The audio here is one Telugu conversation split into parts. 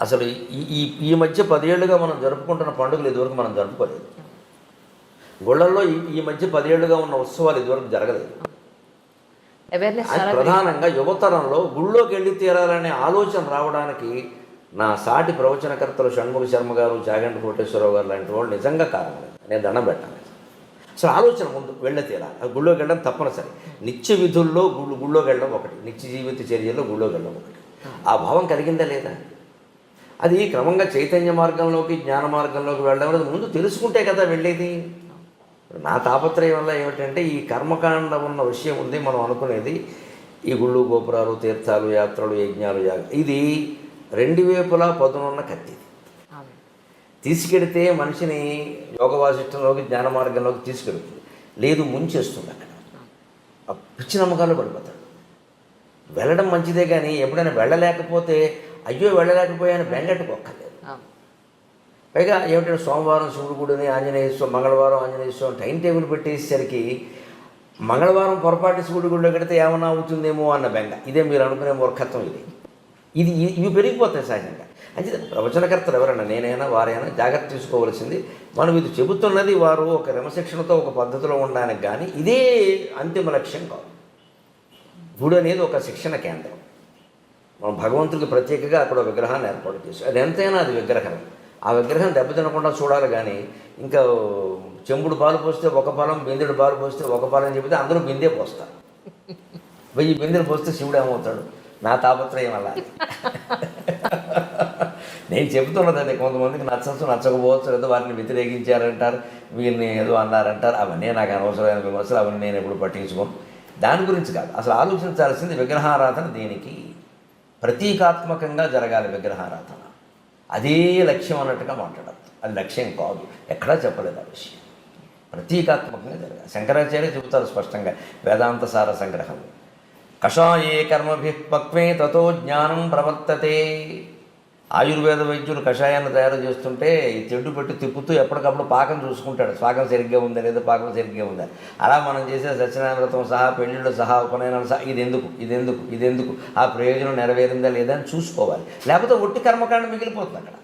అసలు ఈ ఈ ఈ మధ్య 10 ఏళ్ళుగా మనం జరుపుకుంటున్న పండుగలు ఇదివరకు మనం జరుపుకోలేదు. గుళ్ళల్లో ఈ మధ్య 10 ఏళ్ళుగా ఉన్న ఉత్సవాలు ఇదివరకు జరగలేదు. ప్రధానంగా యువతరంలో గుళ్ళోకి వెళ్ళి తీరాలనే ఆలోచన రావడానికి నా సాటి ప్రవచనకర్తలు షణ్ముఖ శర్మ గారు, చాగంటి కోటేశ్వరరావు గారు లాంటి వాళ్ళు నిజంగా కారణం లేదు. నేను దండం పెట్టాను. అసలు ఆలోచన ముందు వెళ్ళే తీరాలి. గుళ్ళోకి వెళ్ళడం తప్పనిసరి. నిత్య విధుల్లో గుళ్ళోకి వెళ్ళడం ఒకటి, నిత్య జీవిత చర్యల్లో గుళ్ళోకి వెళ్ళడం ఒకటి. ఆ భావం కలిగిందా లేదా? అది క్రమంగా చైతన్య మార్గంలోకి, జ్ఞాన మార్గంలోకి వెళ్ళడం అనేది ముందు తెలుసుకుంటే కదా వెళ్ళేది. నా తాపత్రయం వల్ల ఏమిటంటే ఈ కర్మకాండ ఉన్న విషయం ఉంది. మనం అనుకునేది ఈ గుళ్ళు, గోపురాలు, తీర్థాలు, యాత్రలు, యజ్ఞాలు, ఇది 2 వైపులా పదునున్న కత్తి. తీసుకెడితే మనిషిని యోగ వాసిష్టంలోకి, జ్ఞాన మార్గంలోకి తీసుకెడుతుంది. లేదు, ముంచేస్తుంది. అక్కడ పిచ్చి నమ్మకాలు పడిపోతాడు. వెళ్ళడం మంచిదే, కానీ ఎప్పుడైనా వెళ్ళలేకపోతే అయ్యో వెళ్ళలేకపోయాను బెంగట్టుకోక్కర్లేదు. పైగా ఏమిటంటే సోమవారం శివుడు గుడిని, ఆంజనేయ స్వామి, మంగళవారం ఆంజనేయ స్వామి టైం టేబుల్ పెట్టేసరికి మంగళవారం పొరపాటు శివుడి గుడిలో కడితే ఏమన్నా అవుతుందేమో అన్న బెంగ. ఇదే మీరు అనుకునే మూర్ఖత్వం. ఇవి పెరిగిపోతాయి సహజంగా. అంటే ప్రవచనకర్తలు ఎవరైనా, నేనైనా వారైనా జాగ్రత్త తీసుకోవాల్సింది, మనం ఇది చెబుతున్నది వారు ఒక క్రమశిక్షణతో ఒక పద్ధతిలో ఉండడానికి, కానీ ఇదే అంతిమ లక్ష్యం కాదు. గుడి అనేది ఒక శిక్షణ కేంద్రం. మనం భగవంతుడికి ప్రత్యేకంగా అక్కడ విగ్రహాన్ని ఏర్పాటు చేసి, అది ఎంతైనా అది విగ్రహం. ఆ విగ్రహం దెబ్బతినకుండా చూడాలి. కానీ ఇంకా చెంబుడు పాలు పోస్తే ఒక పాలం, బిందెడు పాలు పోస్తే ఒక పాలం చెబితే అందరూ బిందే పోస్తారు. 1000 బిందెలు పోస్తే శివుడు ఏమవుతాడు? నా తాపత్రయం అలా. నేను చెబుతున్నది అదే. కొంతమందికి నచ్చచ్చు, నచ్చకపోవచ్చు, లేదా వారిని వ్యతిరేకించారంటారు, వీరిని ఏదో అన్నారంటారు. అవన్నీ నాకు అనవసరమైన విమర్శలు, అవన్నీ నేను ఎప్పుడు పట్టించుకోను. దాని గురించి కాదు అసలు ఆలోచించాల్సింది. విగ్రహారాధన దేనికి? ప్రతీకాత్మకంగా జరగాలి విగ్రహారాధన. అదే లక్ష్యం అన్నట్టుగా మాట్లాడద్దు. అది లక్ష్యం కాదు, ఎక్కడా చెప్పలేదు ఆ విషయం. ప్రతీకాత్మకంగా జరగాలి. శంకరాచార్య చెబుతారు స్పష్టంగా వేదాంత సార సంగ్రహం. కషాయే కర్మభి పక్వే తతో జ్ఞానం ప్రవర్తతే. ఆయుర్వేద వైద్యులు కషాయాన్ని తయారు చేస్తుంటే ఈ తెడ్డు పెట్టి తిప్పుతూ ఎప్పటికప్పుడు పాకం చూసుకుంటాడు. పాకం సరిగ్గా ఉందా లేదా, పాకం సరిగ్గా ఉందా. అలా మనం చేసే సత్యనారాయణ వ్రతం సహా, పెళ్ళిళ్ళు సహా, ఉపనయనాలు సహా, ఇదెందుకు ఆ ప్రయోజనం నెరవేరిందా లేదా అని చూసుకోవాలి. లేకపోతే ఒట్టి కర్మకాండ మిగిలిపోతుంది అక్కడ.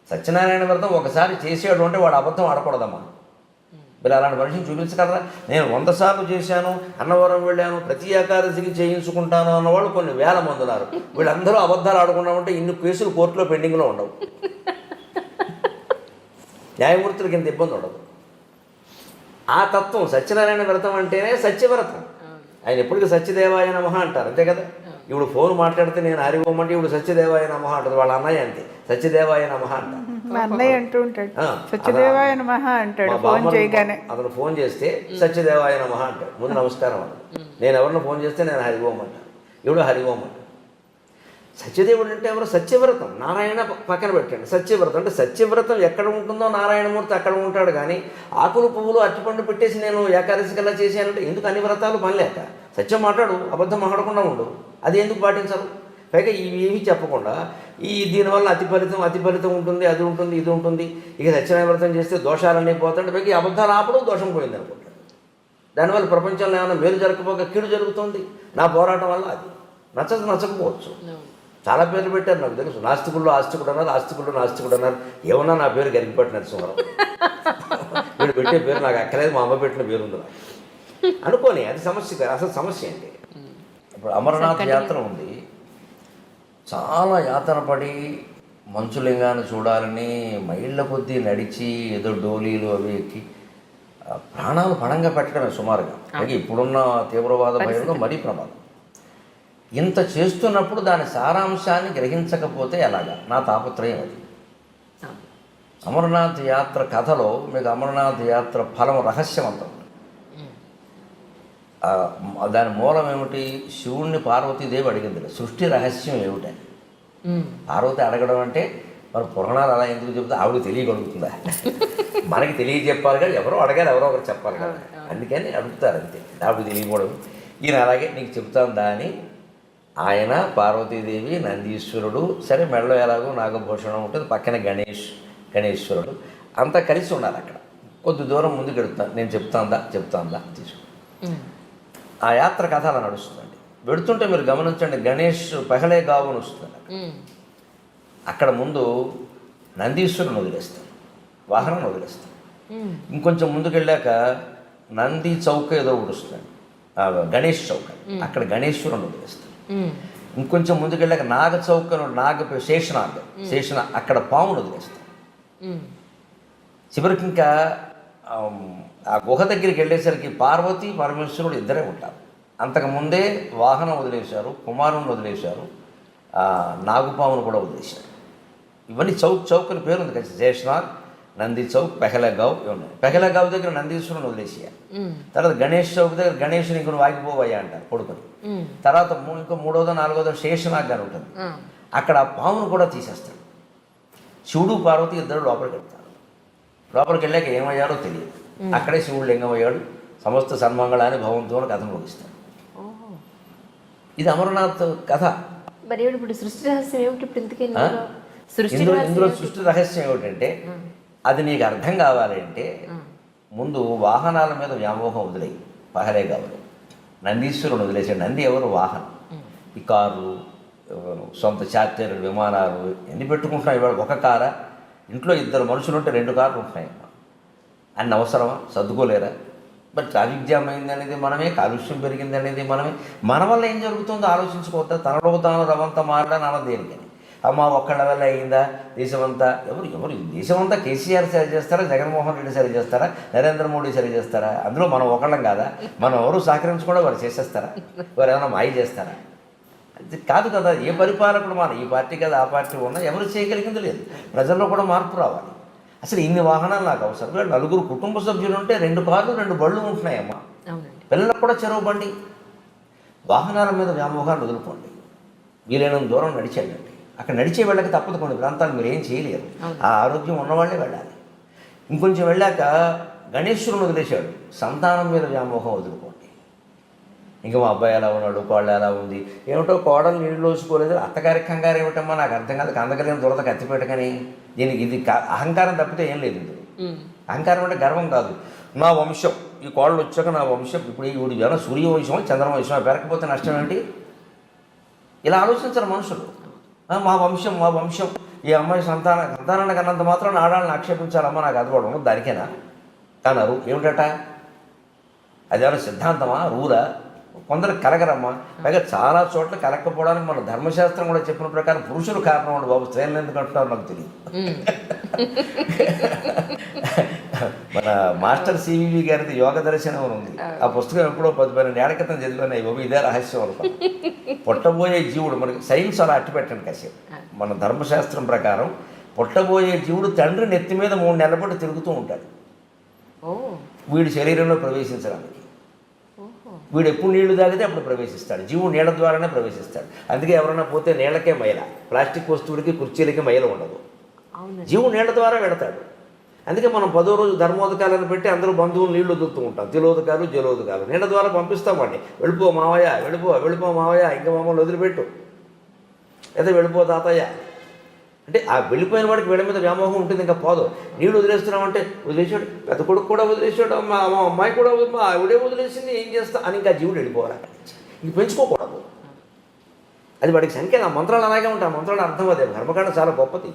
సత్యనారాయణ వ్రతం ఒకసారి చేసాడు అంటే వాడు అబద్ధం ఆడకూడదమ్మా. మీరు అలాంటి మనిషిని చూపించగలరా? నేను 100 సార్లు చేశాను, అన్నవరం వెళ్ళాను, ప్రతి ఏకాదశికి చేయించుకుంటాను అన్నవాళ్ళు కొన్ని వేల మంది ఉన్నారు. వీళ్ళందరూ అబద్ధాలు ఆడకుండా ఉంటే ఇన్ని కేసులు కోర్టులో పెండింగ్లో ఉండవు. న్యాయమూర్తులకి ఇంత ఇబ్బంది ఉండదు. ఆ తత్వం సత్యనారాయణ వ్రతం అంటేనే సత్యవ్రతం. ఆయన ఎప్పటికీ సత్యదేవాయ నమః అంటారు, అంతే కదా. ఇప్పుడు ఫోన్ మాట్లాడితే నేను హరి ఓం అంటే ఇప్పుడు సత్యదేవాయ నమః అంటుంది. వాళ్ళ అన్నయ్య అంతే, సత్యదేవాయ నమః అంటారు. అన్నయ్య అంటూ ఉంటాడు, సత్యదేవాయ నమః అంటాడు. ఫోన్ చేయగానే అతను ఫోన్ చేస్తే సత్యదేవాయ నమః అంటాడు. ముందు నమస్కారం అన్న. నేను ఎవరిని ఫోన్ చేస్తే నేను హరి ఓం అంటాను, ఇప్పుడు హరి ఓం అంటాడు. సత్యదేవుడు అంటే ఎవరు? సత్యవ్రతం. నారాయణ పక్కన పెట్టండి. సత్యవ్రతం అంటే సత్యవ్రతం ఎక్కడ ఉంటుందో నారాయణమూర్తి అక్కడ ఉంటాడు. కానీ ఆకులు పువ్వులు అరటిపండు పెట్టేసి నేను ఏకాదశికల్లా చేశానంటే ఎందుకు? అన్ని వ్రతాలు పని లేక. సత్యం మాట్లాడు, అబద్ధం మాట్లాడకుండా ఉండు. అది ఎందుకు పాటించరు? పైగా ఇవేమీ చెప్పకుండా దీనివల్ల అతి ఫలితం ఉంటుంది, అది ఉంటుంది, ఇది ఉంటుంది. ఇక సత్యనారాయణ వ్రతం చేస్తే దోషాలన్నీ పోతాయి. పైగా అబద్ధాలు ఆపడం దోషం పోయింది అనుకుంటాడు. దానివల్ల ప్రపంచంలో ఏమైనా మేలు జరగకపోక కీడు జరుగుతుంది. నా పోరాటం వల్ల అది నచ్చకపోవచ్చు. చాలా పేర్లు పెట్టారు నాకు తెలుసు. నాస్తికుల్లో ఆస్తికుడు అన్నారు, ఆస్తికుల్లో నాస్తికుడు అన్నారు. ఏమన్నా నా పేరు గరిగిపట్టి నరసింహారావు. వీడు పెట్టే పేరు నాకు అక్కలేదు, మా అమ్మ పెట్టిన పేరు ఉంది అనుకోని. అది సమస్య. అసలు సమస్య ఏంటి? ఇప్పుడు అమరనాథ్ యాత్ర ఉంది. చాలా యాతన పడి మంచులింగాన్ని చూడాలని మైళ్ళ కొద్దీ నడిచి ఏదో డోలీలు అవి ఎక్కి ప్రాణాలు పణంగా పెట్టడమే సుమారుగా. అలాగే ఇప్పుడున్న తీవ్రవాద భయంలో మరీ ప్రమాదం. ఇంత చేస్తున్నప్పుడు దాని సారాంశాన్ని గ్రహించకపోతే ఎలాగా? నా తాపత్రయం అది. అమరనాథ్ యాత్ర కథలో మీకు అమరనాథ్ యాత్ర ఫలం రహస్యవంతం. దాని మూలం ఏమిటి? శివుణ్ణి పార్వతీదేవి అడిగింది, సృష్టి రహస్యం ఏమిటని. పార్వతి అడగడం అంటే మరి పురాణాలు అలా ఎందుకు చెబుతా? ఆవిడ తెలియగలుగుతుందా? మనకి తెలియజెప్పాలి కదా, ఎవరో అడగాలి, ఎవరో ఒకరు చెప్పాలి కదా. అందుకని అడుగుతారు అంతే. ఆవిడ తెలియకూడదు. ఈయన అలాగే నీకు చెప్తాను దా అని ఆయన, పార్వతీదేవి, నందీశ్వరుడు, సరే మెడలో ఎలాగో నాగభూషణం ఉంటుంది, పక్కన గణేశ్వరుడు అంతా కలిసి ఉన్నారు అక్కడ. కొద్ది దూరం ముందుకు వెళుతాను, నేను చెప్తాందా తీసుకు. ఆ యాత్ర కథ అలా నడుస్తుందండి. వెడుతుంటే మీరు గమనించండి, గణేష్ పెహలే గావును వస్తుంది. అక్కడ ముందు నందీశ్వరుని వదిలేస్తాం, వాహనం వదిలేస్తాం. ఇంకొంచెం ముందుకు వెళ్ళాక నంది చౌక ఏదో ఒకటి వస్తుంది, గణేష్ చౌక, అక్కడ గణేశ్వరుని వదిలేస్తాం. ఇంకొంచెం ముందుకు వెళ్ళాక నాగ చౌక, శేషనాగ్ అక్కడ పామును వదిలేస్తాం. చివరికి ఇంకా ఆ గుహ దగ్గరికి వెళ్ళేసరికి పార్వతి పరమేశ్వరుడు ఇద్దరే ఉంటారు. అంతకుముందే వాహనం వదిలేశారు, కుమారుని వదిలేశారు, నాగుపామును కూడా వదిలేశారు. ఇవన్నీ చౌక్ అని పేరు ఉంది కదా, శేషనాగ్, నంది చౌక్, పెహలగావ్ ఇవి ఉన్నాయి. పెహలగావ్ దగ్గర నందీశ్వరుని వదిలేసేయాలి. తర్వాత గణేష్ చౌక్ దగ్గర గణేషుని ఇంకొక వాగిపోవయ్యా అంటారు పడుకొని. తర్వాత ఇంకో 3వ 4వ శేషనాగ్ అని ఉంటుంది, అక్కడ ఆ పామును కూడా తీసేస్తాడు. శివుడు పార్వతి ఇద్దరు లోపలికి వెళ్తారు. లోపలికి వెళ్ళాక ఏమయ్యారో తెలియదు. అక్కడే శివుడు లింగం అయ్యాడు. సమస్త సన్మంగళాన్ని భవంతో కథను ముగిస్తాడు. ఇది అమరనాథ్ కథ. మరి ఇప్పుడు సృష్టి రహస్యం ఏమిటి? ఇప్పుడు ఇందులో సృష్టి రహస్యం ఏమిటంటే, అది నీకు అర్థం కావాలంటే ముందు వాహనాల మీద వ్యామోహం వదిలేయి. పహలే కావాలి, నందీశ్వరుని వదిలేసాడు. నంది ఎవరు? వాహనం. ఈ కార్లు, సొంత చార్టర్ విమానాలు ఎన్ని పెట్టుకుంటున్నాయి ఇవాళ? ఒక కారా? ఇంట్లో 2 మనుషులు ఉంటే 2 కార్లు ఉంటున్నాయమ్మా. అన్ని అవసరమా? సర్దుకోలేరా? మరి ట్రాఫిక్ జామ్ అయింది అనేది మనమే, కాలుష్యం పెరిగింది అనేది మనమే. మన వల్ల ఏం జరుగుతుందో ఆలోచించుకోవద్దా? తనలో తాను రవంతా మారడానికి అన్నది దేనికని? అమ్మ ఒక్కళ్ళ వల్ల అయిందా? దేశమంతా ఎవరు దేశమంతా కేసీఆర్ సరి చేస్తారా, జగన్మోహన్ రెడ్డి సరి చేస్తారా, నరేంద్ర మోడీ సరి చేస్తారా? అందులో మనం ఒకళ్ళం కాదా? మనం ఎవరు సహకరించకుండా వారు చేసేస్తారా? వారు ఏమైనా మాయ చేస్తారా? అది కాదు కదా. ఏ పరిపాలకుడు మన ఈ పార్టీ కదా ఆ పార్టీ ఉన్నా ఎవరు చేయగలిగింది లేదు. ప్రజల్లో కూడా మార్పు రావాలి. అసలు ఇన్ని వాహనాలు నాకు అవసరం లేదు. 4 కుటుంబ సభ్యులు ఉంటే 2 కార్లు 2 బళ్ళు ఉంటున్నాయమ్మా. పిల్లలకు కూడా చెరువు బండి. వాహనాల మీద వ్యామోహాన్ని వదులుకోండి. వీలైనంత దూరం నడిచేయండి. అక్కడ నడిచే వెళ్ళక తప్పదు. కొన్ని ప్రాంతాలు మీరు ఏం చేయలేరు. ఆ ఆరోగ్యం ఉన్నవాళ్ళే వెళ్ళాలి. ఇంకొంచెం వెళ్ళాక గణేశ్వరుని వదిలేశాడు. సంతానం మీద వ్యామోహం వదులుకోండి. ఇంకా మా అబ్బాయి ఎలా ఉన్నాడు, కోళ్ళు ఎలా ఉంది, ఏమిటో కోడలు నీళ్ళు లోసుకోలేదు, అత్తగారి కంగారు ఏమిటమ్మా నాకు అర్థం కాదు. కందకలేని దొరద కత్తిపెట్టకని. దీనికి ఇది అహంకారం తప్పితే ఏం లేదు. ఇది అహంకారం అంటే గర్వం కాదు. నా వంశం, ఈ కోళ్ళు వచ్చాక నా వంశం, ఇప్పుడు ఈ జన సూర్యవంశం చంద్రవంశం పెరగకపోతే నష్టం ఏంటి? ఇలా ఆలోచించరు మనుషులు. మా వంశం ఈ అమ్మాయి సంతానాన్ని కన్నంత మాత్రం ఆడాలని ఆక్షేపించాలమ్మా నాకు అది కూడా ఉండదు. దానికేనా అన్నారు. ఏమిటట? అదేమన్నా సిద్ధాంతమా, రూలా? కొందరికి కలగరమ్మా. పైగా చాలా చోట్ల కలగకపోవడానికి మన ధర్మశాస్త్రం కూడా చెప్పిన ప్రకారం పురుషులు కారణం అండి బాబు. స్త్రీలను ఎందుకు అంటున్నారు నాకు తెలియదు. మన మాస్టర్ సివివి గారిది యోగ దర్శనం అని ఉంది. ఆ పుస్తకం ఎప్పుడో 10-12 ఏళ్ల క్రితం చదివాను. బాబు ఇదే రహస్యం అనుకో. పుట్టబోయే జీవుడు, మనకి సైన్స్ అలా అట్టి పెట్టండి కాసేపు. మన ధర్మశాస్త్రం ప్రకారం పుట్టబోయే జీవుడు తండ్రి నెత్తి మీద 3 నెలల పాటు తిరుగుతూ ఉంటాడు వీడి శరీరంలో ప్రవేశించడానికి. వీడు ఎప్పుడు నీళ్లు తాగితే అప్పుడు ప్రవేశిస్తాడు. జీవుడు నీళ్ళ ద్వారానే ప్రవేశిస్తాడు. అందుకే ఎవరైనా పోతే నీళ్ళకే మైల, ప్లాస్టిక్ వస్తువులకి కుర్చీలకి మైల ఉండదు. జీవుడు నీళ్ళ ద్వారా వెళతాడు. అందుకే మనం 10వ రోజు ధర్మోదకాలను పెట్టి అందరూ బంధువులు నీళ్లు వదులుతూ ఉంటాం. తిలోదకాలు జలోదకాలు నీళ్ళ ద్వారా పంపిస్తామండి. వెళ్ళిపో మావయ్య, వెళ్ళిపో మావయ్య, ఇంకా మమ్మల్ని వదిలిపెట్టు, లేదా వెళ్ళిపో తాతయ్య అంటే ఆ వెళ్ళిపోయిన వాడికి వీళ్ళ మీద వ్యామోహం ఉంటుంది. ఇంకా పోదు. నీళ్ళు వదిలేస్తున్నామంటే వదిలేసాడు, పెద్ద కొడుకు కూడా వదిలేసాడు, మా అమ్మాయి కూడా మా ఆవిడే వదిలేసింది, ఏం చేస్తా అని ఇంకా జీవుడు వెళ్ళిపోవాలి. ఇంక పెంచుకోకూడదు. అది వాడికి సంఖ్య. ఆ మంత్రాలు అలాగే ఉంటాయి. ఆ మంత్రాలు అర్థం అదే. కర్మకాండ చాలా గొప్పది.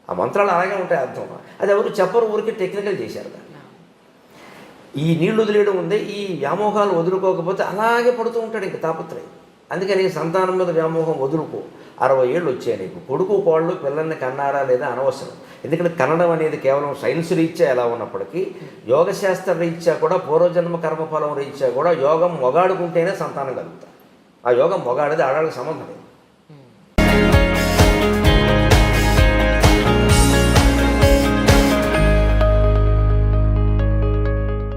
ఆ మంత్రాలు అలాగే ఉంటాయి అర్థం. అది ఎవరు చెప్పరు, ఊరికి టెక్నికల్ చేశారు దాన్ని. ఈ నీళ్లు వదిలేయడం ఉంది. ఈ వ్యామోహాలు వదులుకోకపోతే అలాగే పడుతూ ఉంటాడు ఇంక తాపత్రయం. అందుకని సంతానం మీద వ్యామోహం వదులుకో. 60 ఏళ్ళు వచ్చాయి నీకు. కొడుకు కోళ్ళు పిల్లల్ని కన్నారా లేదా అనవసరం. ఎందుకంటే కనడం అనేది కేవలం సైన్స్ రీత్యా ఎలా ఉన్నప్పటికీ యోగశాస్త్ర రీత్యా కూడా పూర్వజన్మ కర్మఫలం రీత్యా కూడా యోగం మొగాడుకుంటేనే సంతానం కలుగుతారు. ఆ యోగం మొగాడిది ఆడాళ్ళకి సంబంధం లేదు.